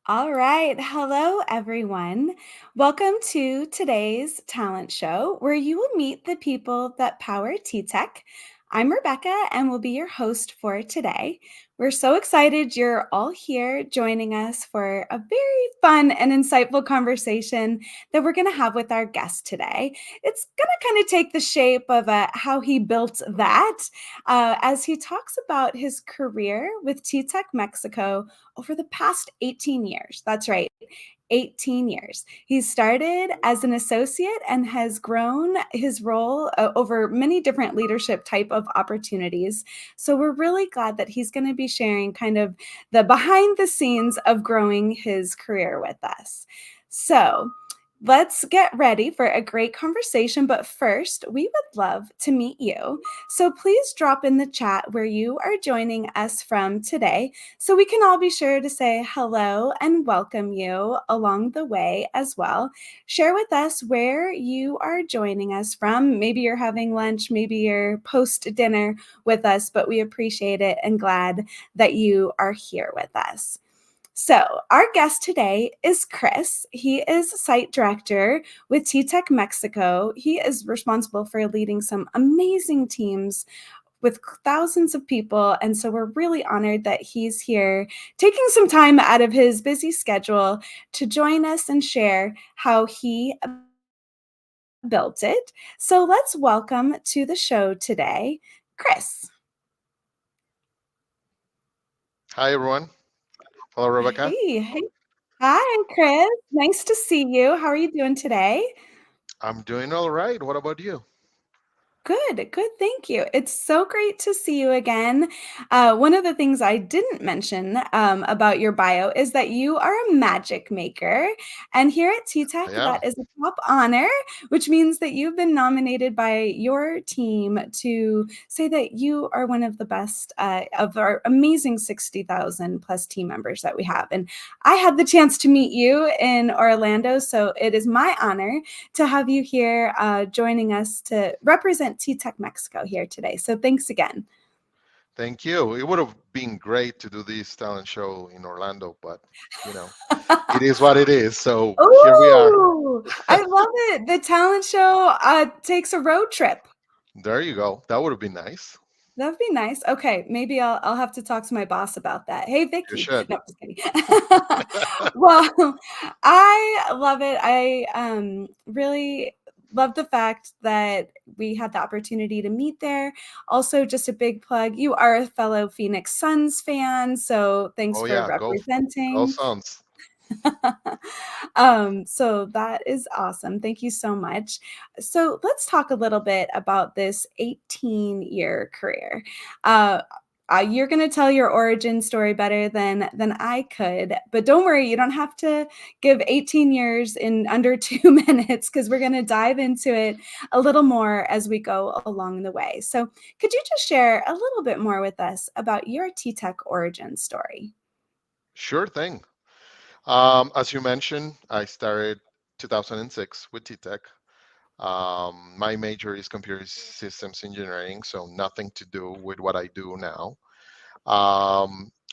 All right. Hello, everyone. Welcome to today's talent show where you will meet the people that power TTEC. I'm Rebecca and will be your host for today. We're so excited you're all here joining us for a very fun and insightful conversation that we're going to have with our guest today. It's going to kind of take the shape of how he built that as he talks about his career with TTEC Mexico over the past 18 years. That's right. 18 years. He started as an associate and has grown his role over many different leadership type of opportunities. So we're really glad that he's going to be sharing kind of the behind the scenes of growing his career with us. So let's get ready for a great conversation. But first, we would love to meet you. So please drop in the chat where you are joining us from today so we can all be sure to say hello and welcome you along the way as well. Share with us where you are joining us from. Maybe you're having lunch, maybe you're post dinner with us, but we appreciate it and glad that you are here with us. So, our guest today is Chris. He is site director with TTEC Mexico. He is responsible for leading some amazing teams with thousands of people. And so we're really honored that he's here taking some time out of his busy schedule to join us and share how he built it. So let's welcome to the show today, Chris. Hi, everyone. Hello, Rebecca. Hey. Hi, Chris. Nice to see you. How are you doing today? I'm doing all right. What about you? Good, good. Thank you. It's so great to see you again. One of the things I didn't mention about your bio is that you are a magic maker. And here at I TTEC, am. that is a top honor, which means that you've been nominated by your team to say that you are one of the best of our amazing 60,000 plus team members that we have. And I had the chance to meet you in Orlando. So it is my honor to have you here joining us to represent TTEC Mexico here today. So thanks again. Thank you. It would have been great to do this talent show in Orlando, but you know, it is what it is. So here we are. Oh, I love it. The talent show takes a road trip. There you go. That would have been nice. That'd be nice. Okay, maybe I'll have to talk to my boss about that. Hey, You Vicky. should. No, just kidding. Well, I love it. I really love the fact that we had the opportunity to meet there. Also, just a big plug. You are a fellow Phoenix Suns fan, so thanks Oh for yeah, go representing. Suns. So that is awesome. Thank you so much. So let's talk a little bit about this 18-year career. Uh, you're going to tell your origin story better than I could, but don't worry, you don't have to give 18 years in under 2 minutes because we're going to dive into it a little more as we go along the way. So, could you just share a little bit more with us about your T-Tech origin story? Sure thing. As you mentioned, I started 2006 with TTEC. My major is computer systems engineering, so nothing to do with what I do now.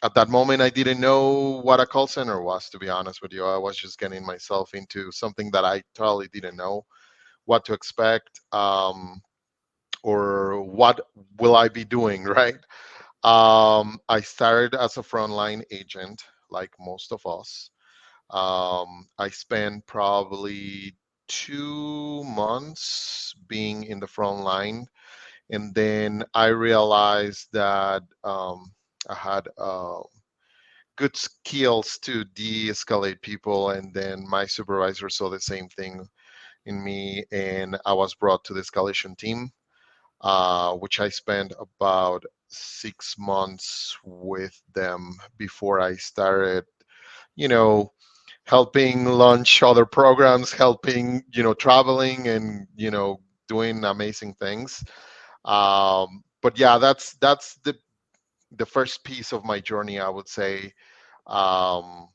At that moment, I didn't know what a call center was, to be honest with you. I was just getting myself into something that I totally didn't know what to expect, or what will I be doing, right? I started as a frontline agent, like most of us. I spent probably 2 months being in the front line, and then I realized that I had good skills to de-escalate people, and then my supervisor saw the same thing in me, and I was brought to the escalation team, which I spent about 6 months with them before I started, you know, helping launch other programs, helping, traveling, and doing amazing things. But yeah, that's the first piece of my journey, I would say. um,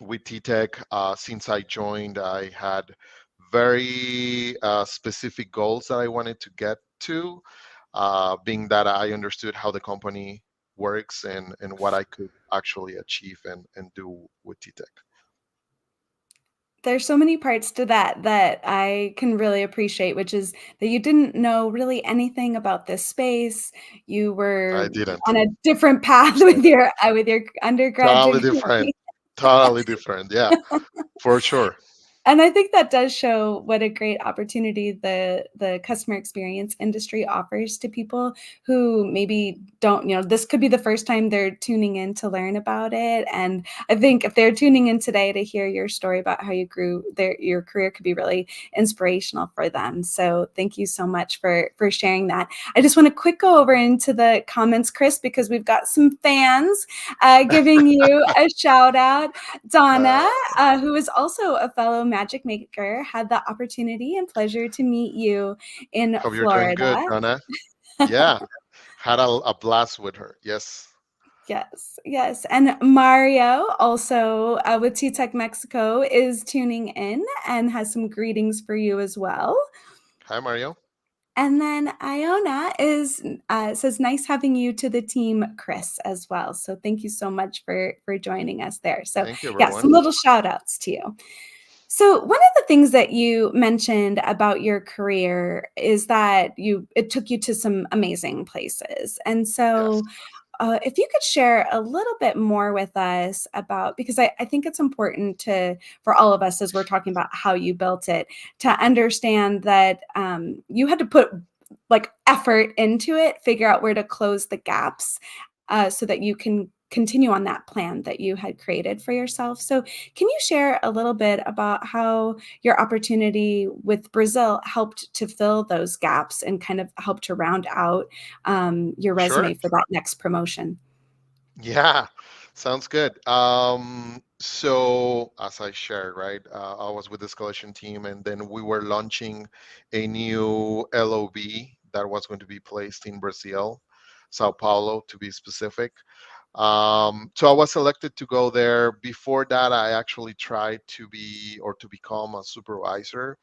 with TTEC. Since I joined, I had very specific goals that I wanted to get to, being that I understood how the company works, and what I could actually achieve and do with TTEC. There's so many parts to that that I can really appreciate, which is that you didn't know really anything about this space. You I were didn't. on a different path with your undergrad Totally different. degree. Totally different. Yeah, for sure. And I think that does show what a great opportunity the customer experience industry offers to people who maybe don't, this could be the first time they're tuning in to learn about it. And I think if they're tuning in today to hear your story about how you grew, your career could be really inspirational for them. So thank you so much for sharing that. I just want to quick go over into the comments, Chris, because we've got some fans giving you a shout out. Uh, Donna, who is also a fellow magic maker, had the opportunity and pleasure to meet you in Hope you're doing good, Florida. Donna. Yeah, had a blast with her. Yes. Yes, yes. And Mario, also with TTEC Mexico, is tuning in and has some greetings for you as well. Hi, Mario. And then Iona says, "Nice having you to the team, Chris, as well." So thank you so much for joining us there. So Thank you, yeah, everyone. some little shout outs to you. So one of the things that you mentioned about your career is that it took you to some amazing places. And Yes. so if you could share a little bit more with us about, because I think it's important for all of us as we're talking about how you built it, to understand that you had to put like effort into it, figure out where to close the gaps so that you can continue on that plan that you had created for yourself. So can you share a little bit about how your opportunity with Brazil helped to fill those gaps and kind of help to round out your Sure. resume for that next promotion? Yeah, sounds good. So as I shared, right, I was with the escalation team, and then we were launching a new LOB that was going to be placed in Brazil, Sao Paulo to be specific. So I was selected to go there. Before that, I actually tried to be or to become a supervisor,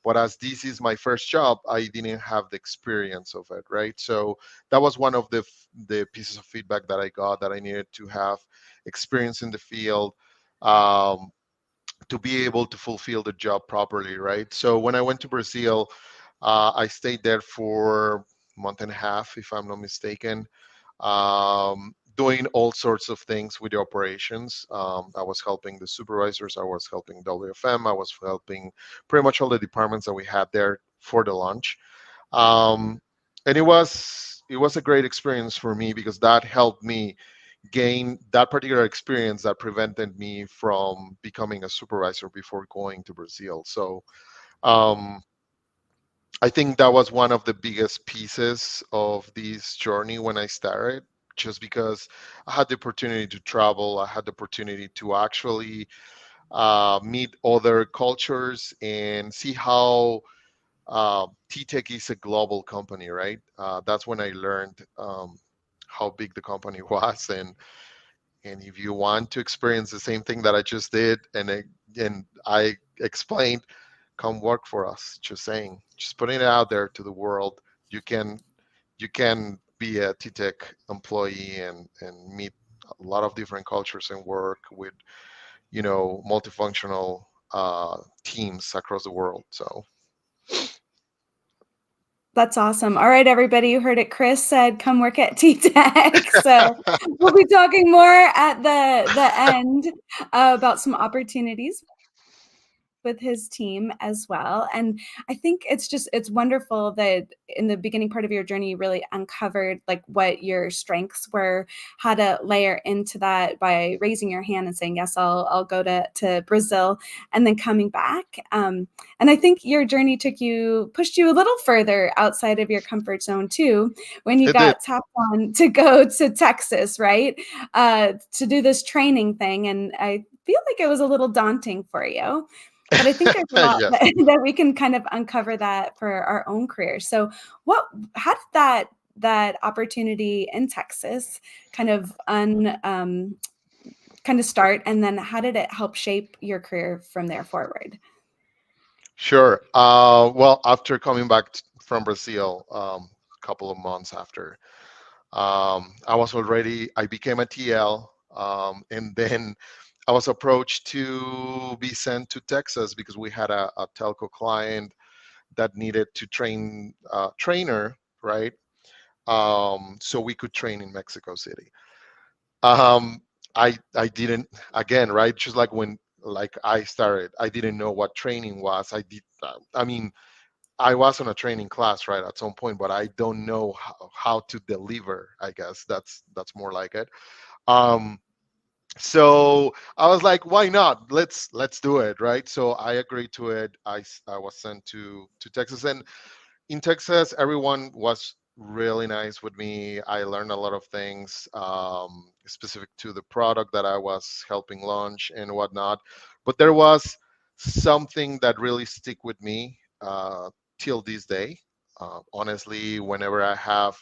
but as this is my first job, I didn't have the experience of it, right? So that was one of the pieces of feedback that I got, that I needed to have experience in the field, um, to be able to fulfill the job properly, right? So when I went to Brazil, I stayed there for a month and a half, if I'm not mistaken, doing all sorts of things with the operations. I was helping the supervisors, I was helping WFM, I was helping pretty much all the departments that we had there for the launch. Um, and it was a great experience for me because that helped me gain that particular experience that prevented me from becoming a supervisor before going to Brazil. So um, I think that was one of the biggest pieces of this journey when I started, just because I had the opportunity to travel, I had the opportunity to actually meet other cultures and see how TTEC is a global company, right? That's when I learned how big the company was, and if you want to experience the same thing that I just did, and I explained, come work for us. Just saying, just putting it out there to the world. You can you can be a TTEC employee and meet a lot of different cultures and work with multifunctional teams across the world. So That's awesome. All right, everybody, you heard it. Chris said, "Come work at TTEC." So we'll be talking more at the end about some opportunities with his team as well. And I think it's wonderful that in the beginning part of your journey you really uncovered like what your strengths were, how to layer into that by raising your hand and saying, "Yes, I'll go to Brazil," and then coming back. And I think your journey pushed you a little further outside of your comfort zone too, when you it did. got tapped on to go to Texas, right? To do this training thing. And I feel like it was a little daunting for you, but I think there's a lot Yes. that we can kind of uncover that for our own careers. So how did that opportunity in Texas kind of kind of start, and then how did it help shape your career from there forward? Sure. Well, after coming back from Brazil, a couple of months after, I became a TL. And then I was approached to be sent to Texas because we had a telco client that needed to train trainer, right? So we could train in Mexico City. Um, I didn't, again, right? Just like when like I started, I didn't know what training was. I mean, I was on a training class, right, at some point, but I don't know how to deliver. I guess that's more like it. Um, so I was like, why not? Let's do it, right? So I agreed to it. I was sent to Texas, and in Texas, everyone was really nice with me. I learned a lot of things specific to the product that I was helping launch and whatnot. But there was something that really stick with me till this day. Honestly, whenever I have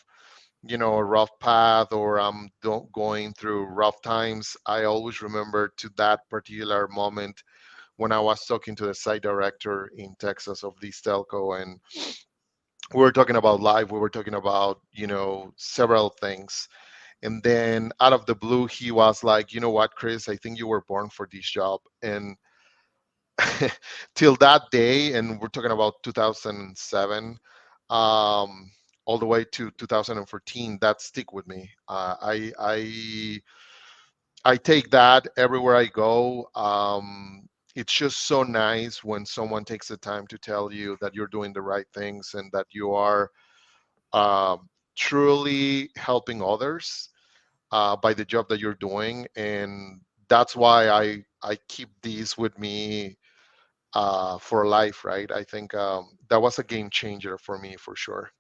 a rough path or I'm going through rough times, I always remember to that particular moment when I was talking to the site director in Texas of this telco, and we were talking about life, we were talking about several things, and then out of the blue he was like, you know what, Chris, I think you were born for this job. And till that day, and we're talking about 2007, um, all the way to 2014, that stick with me. I take that everywhere I go. It's just so nice when someone takes the time to tell you that you're doing the right things and that you are truly helping others by the job that you're doing. And that's why I keep these with me for life, right? I think that was a game changer for me for sure.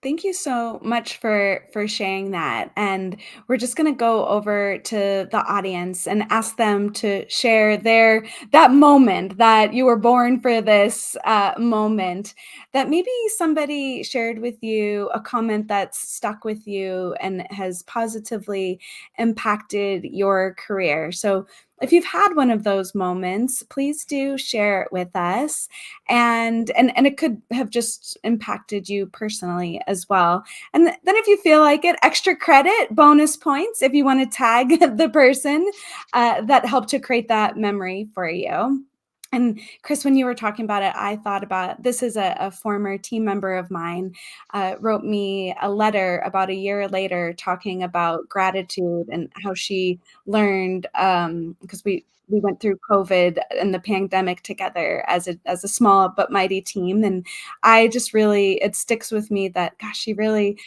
Thank you so much for sharing that. And we're just going to go over to the audience and ask them to share their that moment that you were born for this moment, that maybe somebody shared with you a comment that's stuck with you and has positively impacted your career. So if you've had one of those moments, please do share it with us, and it could have just impacted you personally as well. And then if you feel like it, extra credit, bonus points if you want to tag the person that helped to create that memory for you. And Chris, when you were talking about it, I thought about this is a former team member of mine wrote me a letter about a year later talking about gratitude and how she learned, because we went through COVID and the pandemic together as a small but mighty team. And I just really, it sticks with me that, gosh, she really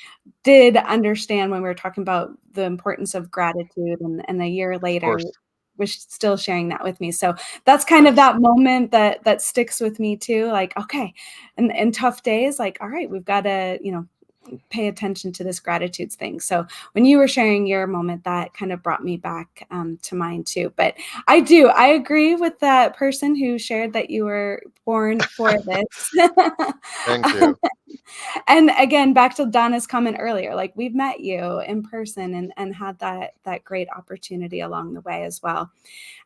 did understand when we were talking about the importance of gratitude, and a year Of later course. was still sharing that with me. So that's kind of Nice. that moment that sticks with me too. Like, okay, and in tough days, like, all right, we've got to, pay attention to this gratitude thing. So when you were sharing your moment, that kind of brought me back to mine too. But I agree with that person who shared that you were born for this. Thank you. And again, back to Donna's comment earlier, like we've met you in person and had that great opportunity along the way as well.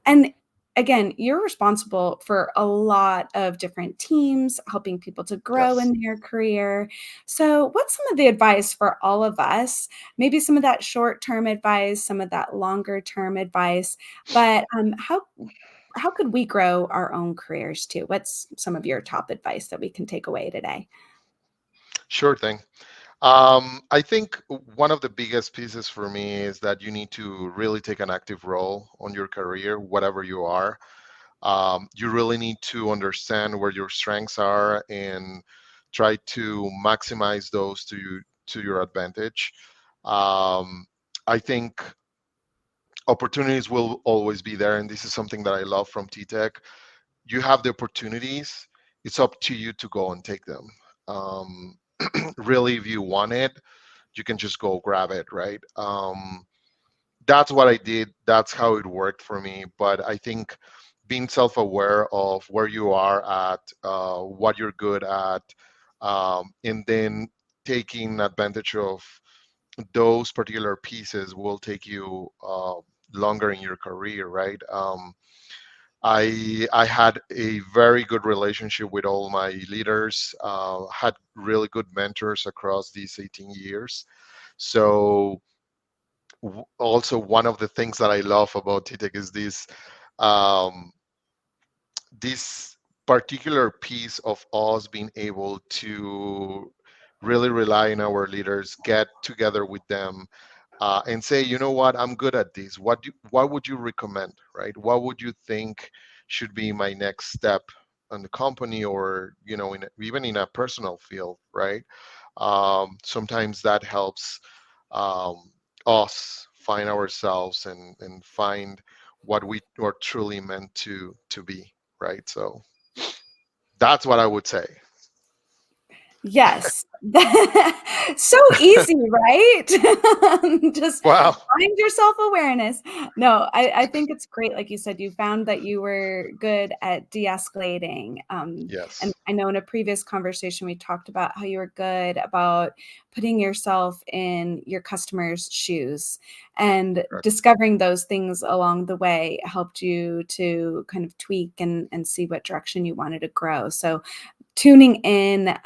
And again, you're responsible for a lot of different teams, helping people to grow Yes. in their career. So, what's some of the advice for all of us? Maybe some of that short-term advice, some of that longer-term advice, but how could we grow our own careers too? What's some of your top advice that we can take away today? Sure thing. I think one of the biggest pieces for me is that you need to really take an active role on your career, whatever you are. You really need to understand where your strengths are and try to maximize those to your advantage. Um, I think opportunities will always be there, and this is something that I love from TTEC. You have the opportunities. It's up to you to go and take them. Um, really, if you want it, you can just go grab it, right? That's what I did. That's how it worked for me. But I think being self-aware of where you are at, what you're good at, and then taking advantage of those particular pieces will take you longer in your career, right? I had a very good relationship with all my leaders. Had really good mentors across these 18 years. So also one of the things that I love about TTEC is um, this particular piece of us being able to really rely on our leaders, get together with them, and say, you know what, I'm good at this. What would you recommend, right? What would you think should be my next step in the company, or even in a personal field, right? Sometimes that helps um, us find ourselves and find what we are truly meant to be, right? So that's what I would say. Yes. So easy, right? Just Wow. find your self-awareness. No, I think it's great, like you said, you found that you were good at de-escalating, and Yes. I know in a previous conversation, we talked about how you were good about putting yourself in your customers' shoes, and Correct. discovering those things along the way helped you to kind of tweak and see what direction you wanted to grow. So tuning in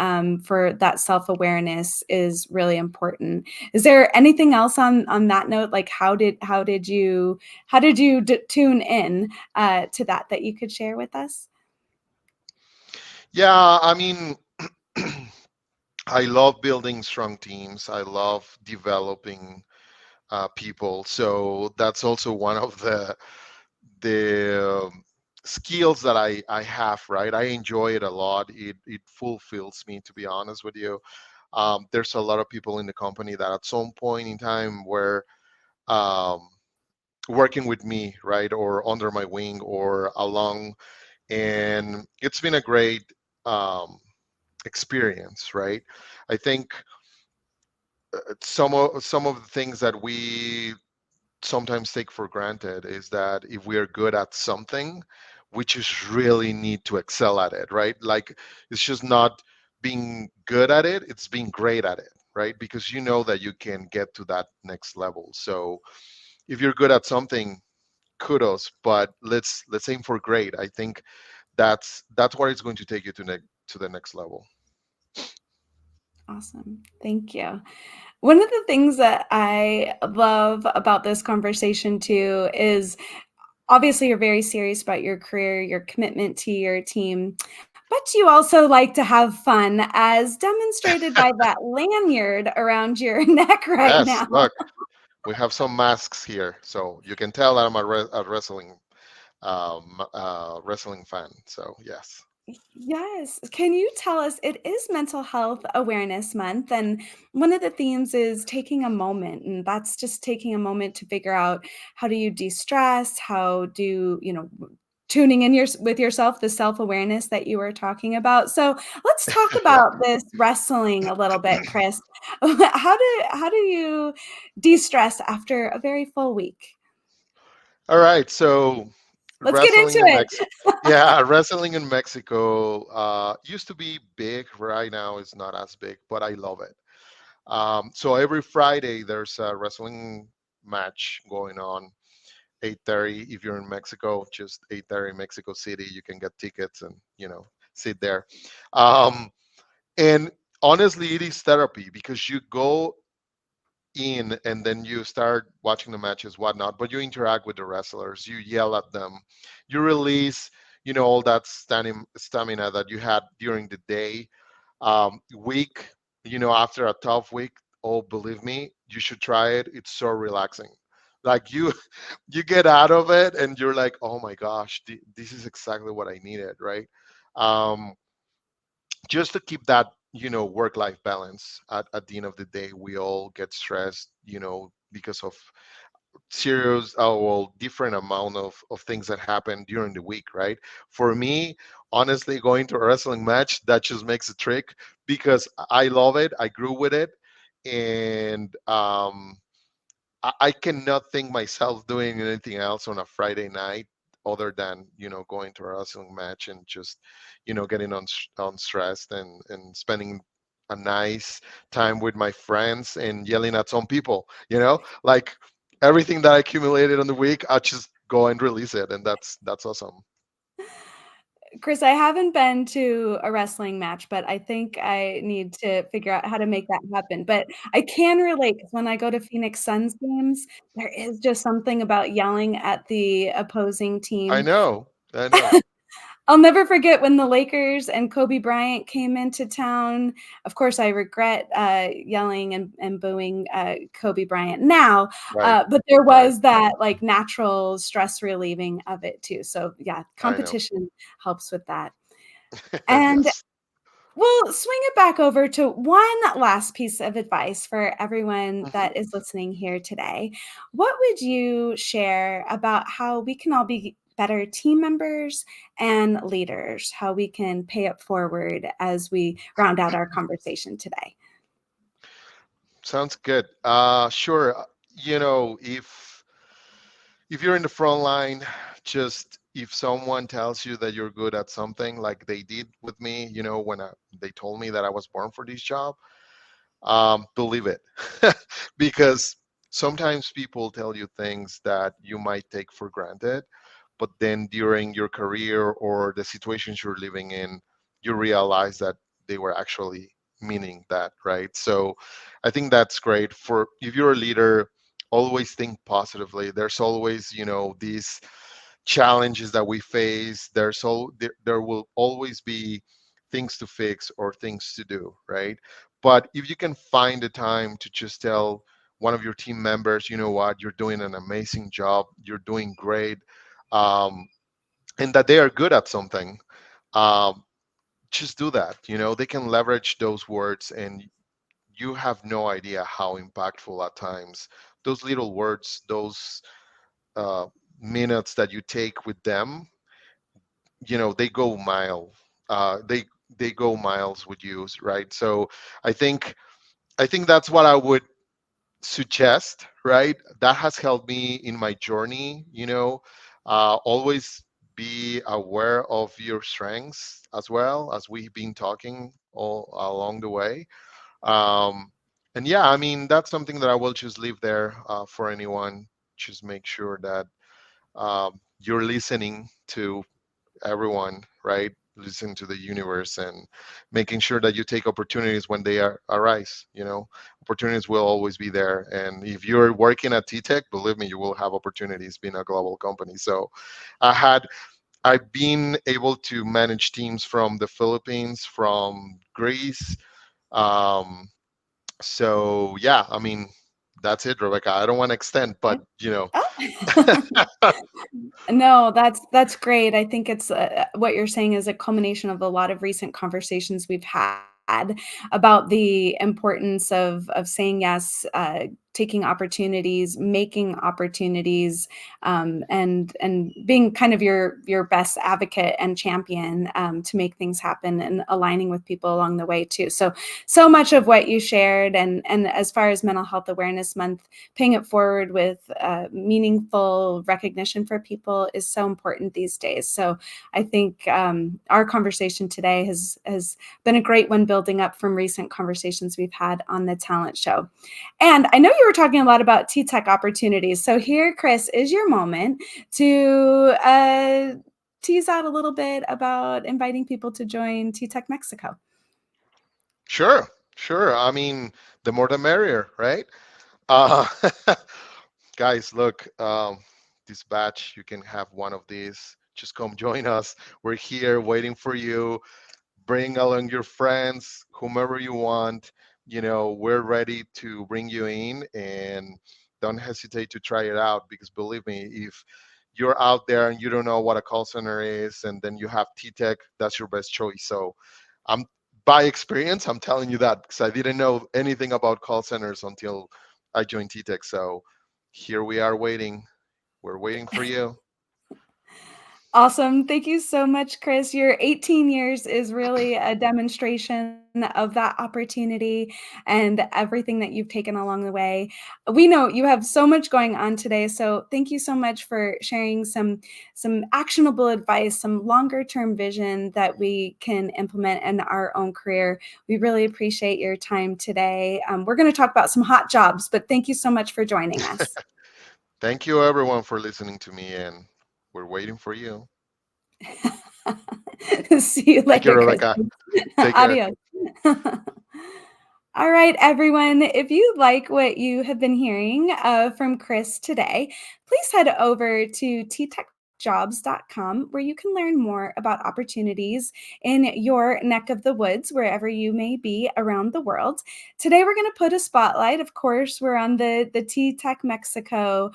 for that self-awareness is really important. Is there anything else on that note? Like how did you tune in to that you could share with us? Yeah, I mean, I love building strong teams. I love developing people. So that's also one of the skills that I have, right? I enjoy it a lot. It fulfills me, to be honest with you. There's a lot of people in the company that at some point in time were um, working with me, right, or under my wing or along, and it's been a great um, experience, right? I think some of the things that we sometimes take for granted is that if we are good at something, we just really need to excel at it, right? Like, it's just not being good at it, it's being great at it, right? Because you know that you can get to that next level. So if you're good at something, kudos, but let's aim for great. I think that's what it's going to take you to the next level. Awesome. Thank you. One of the things that I love about this conversation too is obviously you're very serious about your career, your commitment to your team, but you also like to have fun, as demonstrated by that lanyard around your neck right Yes, now. look, we have some masks here, so you can tell that I'm a wrestling fan. So yes. Yes. Can you tell us, it is Mental Health Awareness Month, and one of the themes is taking a moment, and that's just taking a moment to figure out how do you de-stress, how do, tuning in with yourself, the self-awareness that you were talking about. So let's talk Yeah. about this wrestling a little bit, Chris. How do you de-stress after a very full week? All right. So Let's get wrestling into in it. Mexico. Yeah, wrestling in Mexico used to be big. Right now, it's not as big, but I love it. So every Friday there's a wrestling match going on. 8:30 if you're in Mexico, just 8:30 Mexico City. You can get tickets and sit there. Um, and honestly, it is therapy because you go in and then you start watching the matches, whatnot, but you interact with the wrestlers, you yell at them, you release all that stamina that you had during the day, week, after a tough week. Oh, believe me, you should try it. It's so relaxing. Like, you get out of it and you're like, oh my gosh, this is exactly what I needed, right? um, just to keep that work life balance. At the end of the day, we all get stressed, because of serious, well, different amount of things that happen during the week, right? For me, honestly, going to a wrestling match, that just makes a trick because I love it, I grew with it, and I cannot think myself doing anything else on a Friday night other than going to a wrestling match and just getting unstressed and spending a nice time with my friends and yelling at some people. Like, everything that I accumulated on the week, I just go and release it, and that's awesome. Chris, I haven't been to a wrestling match, but I think I need to figure out how to make that happen. But I can relate, 'cause when I go to Phoenix Suns games, there is just something about yelling at the opposing I team. know, I know. I'll never forget when the Lakers and Kobe Bryant came into town. Of course, I regret, yelling and booing, Kobe Bryant now, Right, but there right. was that, like, natural stress relieving of it too. So, yeah, I know. competition helps with that. And Yes. we'll swing it back over to one last piece of advice for everyone Mhm. that is listening here today. What would you share about how we can all be better team members and leaders, how we can pay it forward as we round out our conversation today? Sounds good. Sure. If you're in the front line, just if someone tells you that you're good at something, like they did with me, when they told me that I was born for this job, believe it, because sometimes people tell you things that you might take for granted, but then during your career or the situations you're living in, you realize that they were actually meaning that, right? So I think that's great. For if you're a leader, always think positively. There's always, these challenges that we face. There will always be things to fix or things to do, right? But if you can find the time to just tell one of your team members, you know what, you're doing an amazing job, you're doing great, um, and that they are good at something, um, just do that. They can leverage those words, and you have no idea how impactful at times those little words, those uh, minutes that you take with them, they go mile. They go miles with you, right? So I think I think that's what I would suggest, right? That has helped me in my journey. Always be aware of your strengths as well, as we've been talking all along the way. Um, and yeah, I mean, that's something that I will just leave there for anyone. Just make sure that you're listening to everyone, right? Listen to the universe and making sure that you take opportunities when they arise. Opportunities will always be there. And if you're working at TTEC, believe me, you will have opportunities being a global company. So I had I've been able to manage teams from the Philippines, from Greece. Um, so yeah, I mean, that's it, Rebecca. I don't want to extend, but Okay. Oh. No, that's great. I think it's what you're saying is a culmination of a lot of recent conversations we've had about the importance of saying yes, taking opportunities, making opportunities, and being kind of your best advocate and champion to make things happen, and aligning with people along the way too. So much of what you shared, and as far as Mental Health Awareness Month, paying it forward with meaningful recognition for people is so important these days. So I think our conversation today has been a great one, building up from recent conversations we've had on the talent show. And I know you were talking a lot about TTEC opportunities. So here, Chris, is your moment to tease out a little bit about inviting people to join TTEC Mexico. Sure, sure. I mean, the more the merrier, right? Uh, guys, look, this batch, you can have one of these. Just come join us. We're here waiting for you. Bring along your friends, whomever you want. We're ready to bring you in, and don't hesitate to try it out, because believe me, if you're out there and you don't know what a call center is, and then you have T-Tech, that's your best choice. So I'm by experience, I'm telling you that, because I didn't know anything about call centers until I joined T-Tech. So here we are waiting. We're waiting for you. Awesome. Thank you so much, Chris. Your 18 years is really a demonstration of that opportunity and everything that you've taken along the way. We know you have so much going on today, so thank you so much for sharing some actionable advice, some longer term vision that we can implement in our own career. We really appreciate your time today. We're going to talk about some hot jobs, but thank you so much for joining us. Thank you, everyone, for listening to me, and we're waiting for you. See you Thank you, later, Rebecca. Christian. Take care. Adios. All right, everyone. If you like what you have been hearing from Chris today, please head over to ttechjobs.com where you can learn more about opportunities in your neck of the woods, wherever you may be around the world. Today, we're going to put a spotlight. Of course, we're on the TTEC Mexico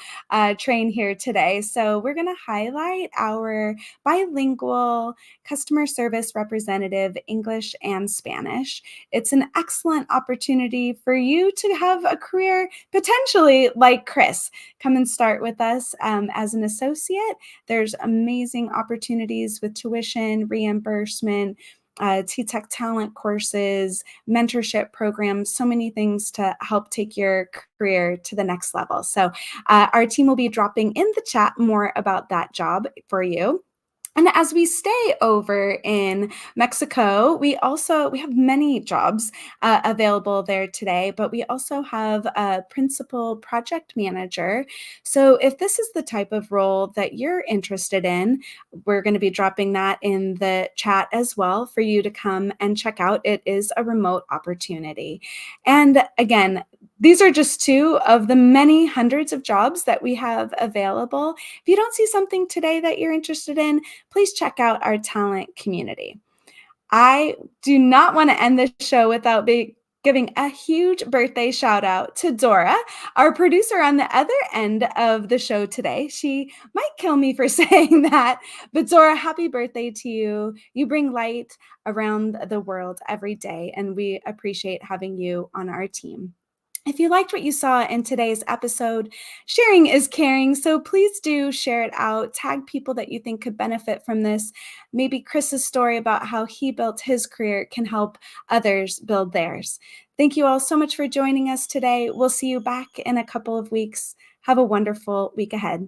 train here today. So we're going to highlight our bilingual customer service representative, English and Spanish. It's an excellent opportunity for you to have a career potentially like Chris. Come and start with us as an associate. There's amazing opportunities with tuition, reimbursement, TTEC talent courses, mentorship programs, so many things to help take your career to the next level. So our team will be dropping in the chat more about that job for you. And as we stay over in Mexico, we have many jobs available there today, but we also have a principal project manager. So if this is the type of role that you're interested in, we're going to be dropping that in the chat as well for you to come and check out. It is a remote opportunity. And again, these are just two of the many hundreds of jobs that we have available. If you don't see something today that you're interested in, please check out our talent community. I do not want to end this show without giving a huge birthday shout out to Dora, our producer on the other end of the show today. She might kill me for saying that, but Dora, happy birthday to you. You bring light around the world every day, and we appreciate having you on our team. If you liked what you saw in today's episode, sharing is caring, so please do share it out. Tag people that you think could benefit from this. Maybe Chris's story about how he built his career can help others build theirs. Thank you all so much for joining us today. We'll see you back in a couple of weeks. Have a wonderful week ahead.